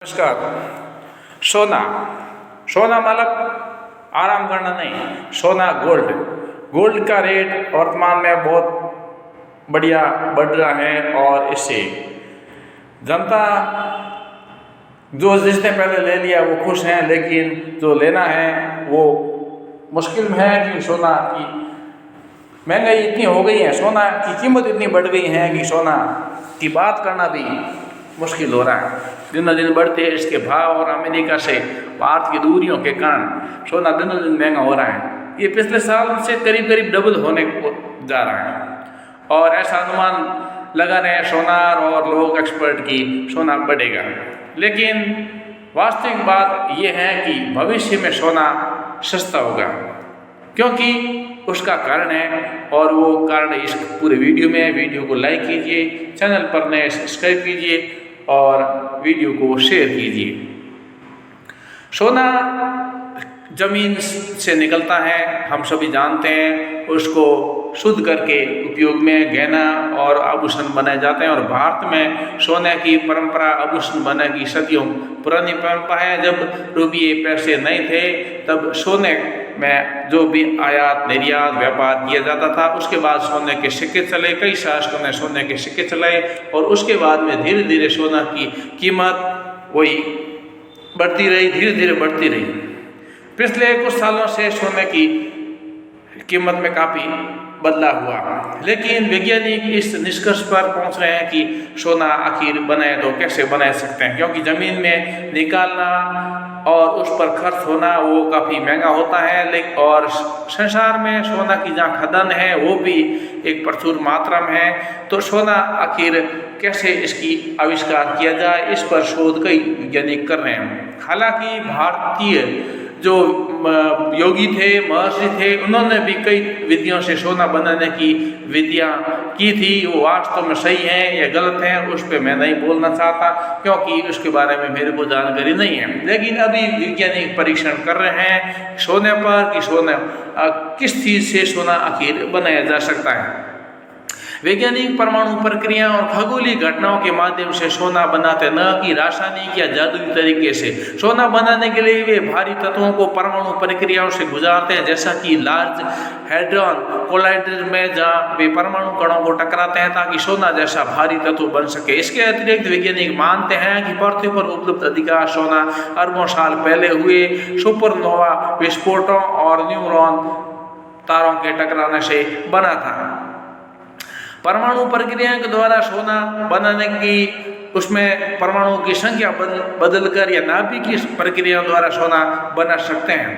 नमस्कार। सोना सोना मतलब आराम करना नहीं, सोना गोल्ड। गोल्ड का रेट वर्तमान में बहुत बढ़िया बढ़ रहा है और इससे जनता जो जिसने पहले ले लिया वो खुश हैं, लेकिन जो लेना है वो मुश्किल में है कि सोना की महंगाई इतनी हो गई है, सोना की कीमत इतनी बढ़ गई है कि सोना की बात करना भी मुश्किल हो रहा है। दिन दिन बढ़ते इसके भाव और अमेरिका से भारत की दूरियों के कारण सोना दिन दिन महंगा हो रहा है। ये पिछले साल से करीब करीब डबल होने को जा रहा है और ऐसा अनुमान लगा रहे हैं सोनार और लोग एक्सपर्ट की सोना बढ़ेगा। लेकिन वास्तविक बात ये है कि भविष्य में सोना सस्ता होगा, क्योंकि उसका कारण है और वो कारण इस पूरे वीडियो को लाइक कीजिए, चैनल पर नए सब्सक्राइब कीजिए और वीडियो को शेयर कीजिए। सोना जमीन से निकलता है, हम सभी जानते हैं। उसको शुद्ध करके उपयोग में गहना और आभूषण बनाए जाते हैं और भारत में सोने की परंपरा आभूषण बनाने की सदियों पुरानी परंपरा है। जब रुपये पैसे नहीं थे तब सोने में जो भी आयात निर्यात व्यापार किया जाता था, उसके बाद सोने के सिक्के चले, कई शासकों ने सोने के सिक्के चलाए और उसके बाद में धीरे धीरे सोना की कीमत वही बढ़ती रही, धीरे धीरे बढ़ती रही। पिछले कुछ सालों से सोने की कीमत में काफ़ी बदलाव हुआ, लेकिन वैज्ञानिक इस निष्कर्ष पर पहुंच रहे हैं कि सोना आखिर बनाए तो कैसे बना सकते हैं, क्योंकि ज़मीन में निकालना और उस पर खर्च होना वो काफ़ी महंगा होता है। लेकिन और संसार में सोना की जहाँ खदान है वो भी एक प्रचुर मात्रा में है। तो सोना आखिर कैसे इसकी आविष्कार किया जाए, इस पर शोध कई वैज्ञानिक कर रहे हैं। हालांकि भारतीय जो योगी थे, महर्षि थे, उन्होंने भी कई विधियों से सोना बनाने की विधियाँ की थी। वो वास्तव में सही हैं या गलत हैं उस पर मैं नहीं बोलना चाहता, क्योंकि उसके बारे में मेरे को जानकारी नहीं है। लेकिन अभी वैज्ञानिक परीक्षण कर रहे हैं सोने पर कि सोना किस चीज़ से सोना आखिर बनाया जा सकता है। वैज्ञानिक परमाणु प्रक्रिया और खगोलीय घटनाओं के माध्यम से सोना बनाते, न कि रासायनिक या जादुई तरीके से। सोना बनाने के लिए वे भारी तत्वों को परमाणु प्रक्रियाओं से गुजारते हैं, जैसा कि लार्ज हैड्रॉन कोलाइडर में जहाँ वे परमाणु कणों को टकराते हैं ताकि सोना जैसा भारी तत्व बन सके। इसके अतिरिक्त वैज्ञानिक मानते हैं कि पृथ्वी पर उपलब्ध अधिकांश सोना अरबों साल पहले हुए सुपरनोवा विस्फोटों और न्यूट्रॉन तारों के टकराने से बना था। परमाणु प्रक्रिया के द्वारा सोना बनाने की उसमें परमाणुओं की संख्या बदलकर या नाभिक की प्रक्रिया द्वारा सोना बना सकते हैं।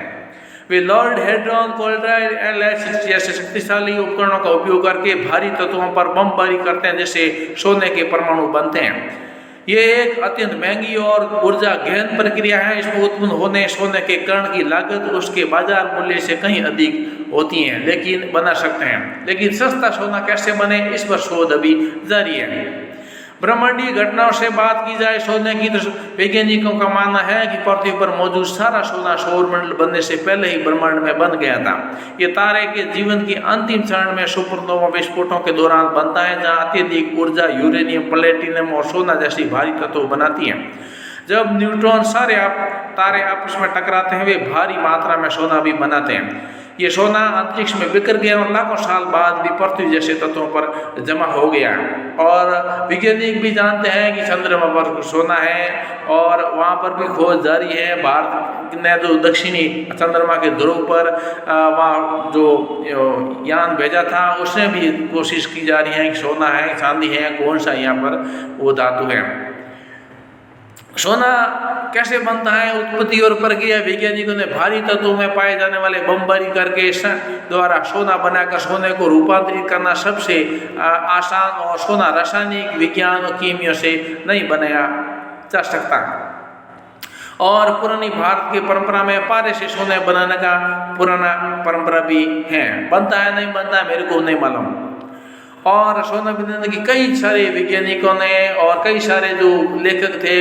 वे लॉर्ड हैड्रॉन कोलाइडर LHC जैसे शक्तिशाली उपकरणों का उपयोग करके भारी तत्वों पर बमबारी करते हैं, जैसे सोने के परमाणु बनते हैं। ये एक अत्यंत महंगी और ऊर्जा गहन प्रक्रिया है। इसमें उत्पन्न होने सोने के कण की लागत उसके बाजार मूल्य से कहीं अधिक होती है, लेकिन बना सकते हैं। लेकिन सस्ता सोना कैसे बने, इस पर शोध अभी जारी है। ब्रह्मांडीय घटनाओं से बात की जाए सोने की, तो वैज्ञानिकों का मानना है कि पृथ्वी पर मौजूद सारा सोना सौरमंडल बनने से पहले ही ब्रह्मांड में बन गया था। ये तारे के जीवन की अंतिम चरण में सुपरनोवा विस्फोटों के दौरान बनता है, जहाँ अत्यधिक ऊर्जा यूरेनियम, प्लेटिनम और सोना जैसी भारी तत्व बनाती है। जब न्यूट्रॉन सारे तारे आपस में टकराते हैं वे भारी मात्रा में सोना भी बनाते हैं। ये सोना अंतरिक्ष में बिखर गया और लाखों साल बाद भी पृथ्वी जैसे तत्वों पर जमा हो गया। और वैज्ञानिक भी जानते हैं कि चंद्रमा पर सोना है और वहाँ पर भी खोज जारी है। भारत ने जो दक्षिणी चंद्रमा के ध्रुव पर वहाँ जो यान भेजा था उसमें भी कोशिश की जा रही है कि सोना है, चांदी है, कौन सा यहाँ पर वो धातु है। सोना कैसे बनता है, उत्पत्ति और प्रक्रिया। वैज्ञानिकों ने भारी तत्वों में पाए जाने वाले बमबारी करके द्वारा सोना बनाकर सोने को रूपांतरित करना सबसे आसान, और सोना रासायनिक विज्ञान और कीमिया से नहीं बनाया जा सकता। और पुरानी भारत की परंपरा में पारे से सोने बनाने का पुराना परंपरा भी है। बनता है नहीं बनता है मेरे को नहीं मालूम। और सोना बनाने की कई सारे वैज्ञानिकों ने और कई सारे जो लेखक थे,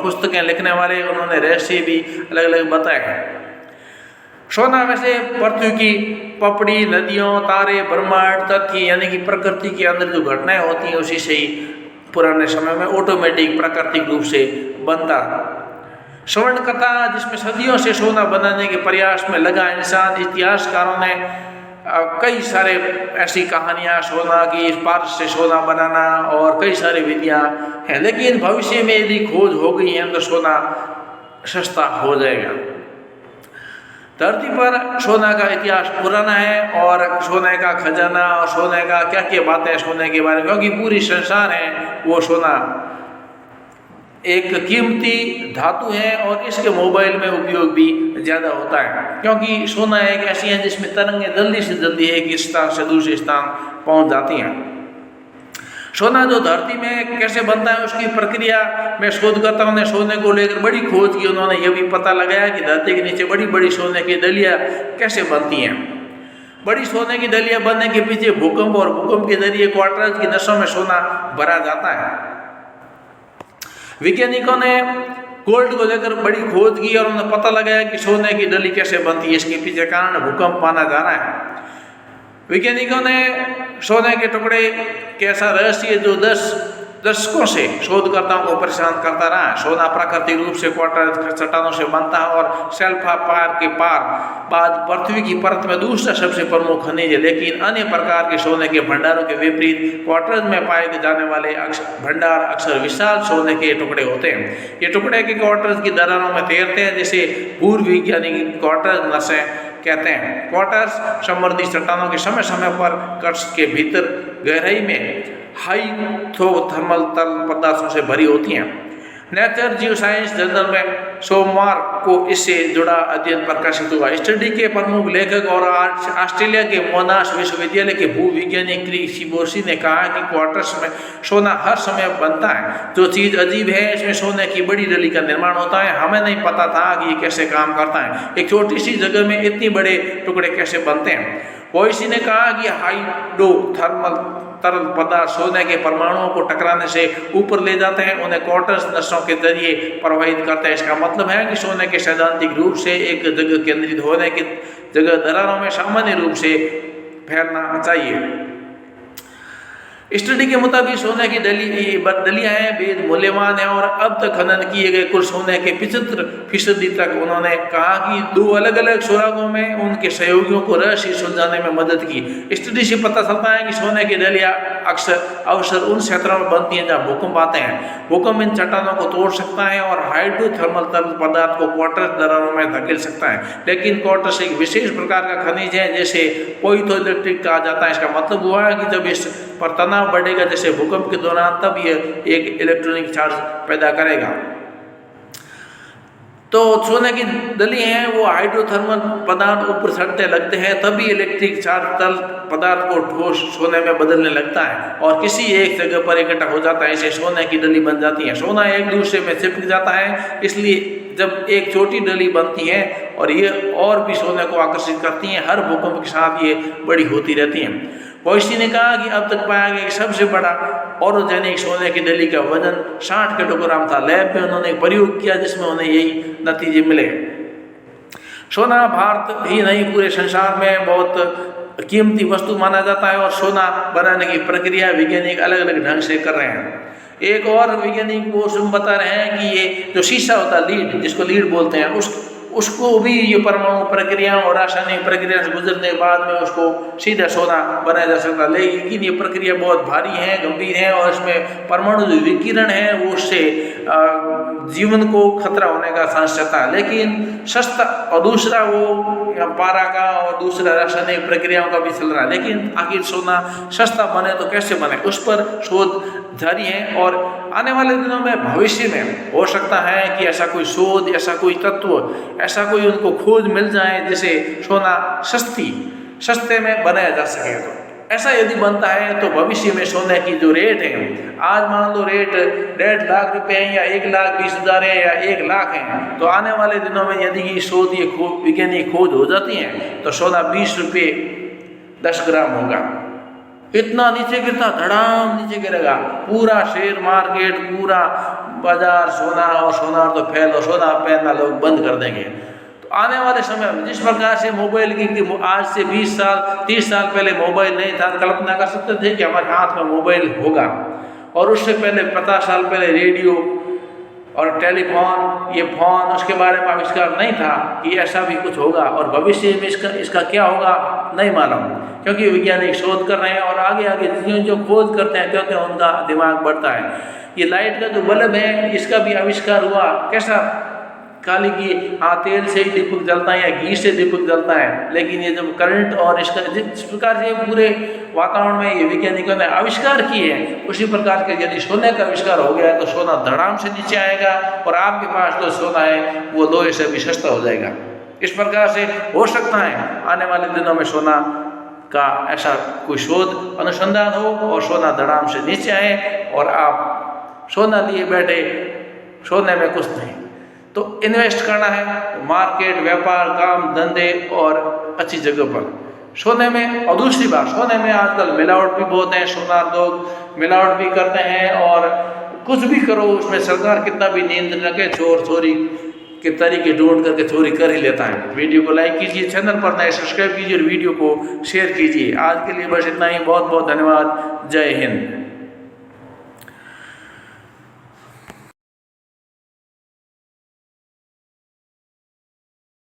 पुस्तकें लिखने वाले, उन्होंने रहस्य भी अलग अलग बताए हैं। सोना वैसे पृथ्वी की पपड़ी, नदियों, तारे, ब्रह्मांड तत्व यानी कि प्रकृति के अंदर जो घटनाएं होती हैं उसी से ही पुराने समय में ऑटोमेटिक प्राकृतिक रूप से बनता। स्वर्ण कथा, जिसमें सदियों से सोना बनाने के प्रयास में लगा इंसान, इतिहासकारों ने कई सारे ऐसी कहानियाँ सोना की, पारस से सोना बनाना और कई सारी विधियाँ हैं। लेकिन भविष्य में यदि खोज हो गई है तो सोना सस्ता हो जाएगा। धरती पर सोना का इतिहास पुराना है और सोने का खजाना और सोने का क्या क्या बातें सोने के बारे में, क्योंकि पूरी संसार है वो सोना एक कीमती धातु है और इसके मोबाइल में उपयोग भी ज़्यादा होता है, क्योंकि सोना एक ऐसी है जिसमें तरंगें जल्दी से जल्दी एक स्थान से दूसरे स्थान पहुंच जाती हैं। सोना जो धरती में कैसे बनता है उसकी प्रक्रिया में शोधकर्ताओं ने सोने को लेकर बड़ी खोज की। उन्होंने यह भी पता लगाया कि धरती के नीचे बड़ी बड़ी सोने की दलियाँ कैसे बनती हैं। बड़ी सोने की दलियाँ बनने के पीछे भूकंप और भूकंप के जरिए क्वार्टर्स की नसों में सोना भरा जाता है। वैज्ञानिकों ने गोल्ड को लेकर बड़ी खोज की और उन्होंने पता लगाया कि सोने की दली कैसे बनती है। इसके पीछे कारण भूकंप माना जा रहा है। वैज्ञानिकों ने सोने के टुकड़े के ऐसा रहस्य जो दशकों से शोधकर्ताओं को परेशान करता रहा। सोना प्राकृतिक रूप से क्वार्टर चट्टानों से बनता है और शेल्फा पार के पार बाद पृथ्वी की परत में दूसरा सबसे प्रमुख खनिज है। लेकिन अन्य प्रकार के सोने के भंडारों के विपरीत क्वार्टर्स में पाए जाने वाले भंडार अक्सर विशाल सोने के टुकड़े होते हैं। ये टुकड़े के क्वार्टर्स की दरारों में तैरते हैं, जिसे पूर्व वैज्ञानिक क्वार्टर्स नसें कहते हैं। क्वार्टर्स समृद्धि चट्टानों के समय समय पर क्रस्ट के भीतर गहराई में हाइड्रोथर्मल तरल पदार्थों से भरी होती हैं। नेचर जियोसाइंस जर्नल में सोमवार को इससे जुड़ा अध्ययन प्रकाशित हुआ। स्टडी के प्रमुख लेखक और ऑस्ट्रेलिया के मोनाश विश्वविद्यालय के भूविज्ञानी क्रिस सिबोर्सी ने कहा कि क्वार्टर्स में सोना हर समय बनता है। जो चीज़ अजीब है, इसमें सोने की बड़ी नली का निर्माण होता है। हमें नहीं पता था कि ये कैसे काम करता है। एक छोटी सी जगह में इतने बड़े टुकड़े कैसे बनते हैं। वॉइसी ने कहा कि हाइड्रोथर्मल तरल पदार्थ सोने के परमाणुओं को टकराने से ऊपर ले जाते हैं, उन्हें क्वार्टर्स नसों के जरिए प्रवाहित करते हैं। इसका मतलब है कि सोने के सैद्धांतिक रूप से एक जगह केंद्रित होने की जगह दरारों में सामान्य रूप से फैलना चाहिए। स्टडी के मुताबिक सोने की दलियाँ हैं बेहद मूल्यवान है और अब तक खनन किए गए कुल सोने के 75% तक उन्होंने कहा कि 2 अलग अलग सुरागों में उनके सहयोगियों को रहस्य सुलझाने में मदद की। स्टडी से पता चलता है कि सोने की दलियाँ अवसर उन क्षेत्रों में बनती हैं जहाँ भूकंप आते हैं। भूकंप इन चट्टानों को तोड़ सकता है और हाइड्रोथर्मल तरल पदार्थ को क्वार्टर दरारों में धकेल सकता है। लेकिन क्वार्टर्स एक विशेष प्रकार का खनिज है जिसे पोइथोइलेक्ट्रिक कहा जाता है। इसका मतलब हुआ है कि जब इस पर तनाव बढ़ेगा जैसे भूकंप के दौरान, तब यह एक इलेक्ट्रॉनिक चार्ज पैदा करेगा। तो सोने की दली है वो हाइड्रोथर्मल पदार्थ ऊपर चढ़ते लगते हैं, तभी इलेक्ट्रिक चार्ज तरल पदार्थ को ठोस सोने में बदलने लगता है और किसी एक जगह पर इकट्ठा हो जाता है। इसे सोने की डली बन जाती है। सोना एक दूसरे में चिपक जाता है, इसलिए जब एक छोटी डली बनती है और ये और भी सोने को आकर्षित करती हैं। हर भूकंप के साथ ये बड़ी होती रहती हैं। पॉइसी ने कहा कि अब तक पाया गया सबसे बड़ा ऑरोजेनिक सोने की डली का वजन 60 किलोग्राम था। लैब में उन्होंने प्रयोग किया जिसमें उन्हें यही नतीजे मिले। सोना भारत ही नहीं पूरे संसार में बहुत कीमती वस्तु माना जाता है और सोना बनाने की प्रक्रिया वैज्ञानिक अलग अलग ढंग से कर रहे हैं। एक और वैज्ञानिक वो बता रहे हैं कि ये जो शीशा होता है लीड, जिसको लीड बोलते हैं, उसको भी ये परमाणु प्रक्रिया और रासायनिक प्रक्रिया से गुजरने के बाद में उसको सीधा सोना बनाया जा सकता है। लेकिन ये प्रक्रिया बहुत भारी है, गंभीर है और इसमें परमाणु जो विकिरण है वो उससे जीवन को खतरा होने का चांस रहता है। लेकिन सस्ता और दूसरा वो पारा का और दूसरा रासायनिक प्रक्रियाओं का भी चल रहा है। लेकिन आखिर सोना सस्ता बने तो कैसे बने, उस पर शोध जारी है और आने वाले दिनों में भविष्य में हो सकता है कि ऐसा कोई शोध, ऐसा कोई तत्व, ऐसा कोई उनको खोज मिल जाए जिसे सोना सस्ते में बनाया जा सके। तो ऐसा यदि बनता है तो भविष्य में सोने की जो रेट है, आज मान लो रेट 1.5 लाख रुपए है या 1,20,000 है या 1 लाख है, तो आने वाले दिनों में यदि ये शोध ये वैज्ञानिक खोज हो जाती है तो सोना 20 रुपये 10 ग्राम होगा। इतना नीचे गिरता, धड़ाम नीचे गिरेगा। पूरा शेयर मार्केट, पूरा बाजार सोना तो फैल और सोना पहनना लोग बंद कर देंगे। तो आने वाले समय में जिस प्रकार से मोबाइल की आज से 20 साल 30 साल पहले मोबाइल नहीं था, कल्पना कर सकते थे कि हमारे हाथ में मोबाइल होगा और उससे पहले 50 साल पहले रेडियो और टेलीफोन, ये फोन, उसके बारे में आविष्कार नहीं था कि ऐसा भी कुछ होगा, और भविष्य में इसका क्या होगा नहीं मालूम, क्योंकि वैज्ञानिक शोध कर रहे हैं और आगे आगे जो खोज करते हैं क्योंकि उनका दिमाग बढ़ता है। ये लाइट का जो बल्ब है इसका भी आविष्कार हुआ, कैसा, खाली कि तेल से ही दीपक जलता है या घी से दीपक जलता है, लेकिन ये जब करंट और इसका जिस प्रकार से पूरे वातावरण में ये वैज्ञानिकों ने आविष्कार किए हैं, उसी प्रकार के यदि सोने का आविष्कार हो गया तो सोना धड़ाम से नीचे आएगा और आपके पास जो सोना है वो लोहे से भी सस्ता हो जाएगा। इस प्रकार से हो सकता है आने वाले दिनों में सोना का ऐसा कोई शोध अनुसंधान हो और सोना धड़ाम से नीचे आए और आप सोना लिए बैठे, सोने में कुछ नहीं। तो इन्वेस्ट करना है तो मार्केट, व्यापार, काम धंधे और अच्छी जगह पर सोने में। और दूसरी बात, सोने में आजकल मिलावट भी बहुत है, सोनार लोग मिलावट भी करते हैं और कुछ भी करो उसमें सरकार कितना भी नियंत्रण रखे, चोर चोरी के तरीके ढूंढ करके चोरी कर ही लेता है। वीडियो को लाइक कीजिए, चैनल पर नए सब्सक्राइब कीजिए और वीडियो को शेयर कीजिए। आज के लिए बस इतना ही, बहुत बहुत धन्यवाद। जय हिंद।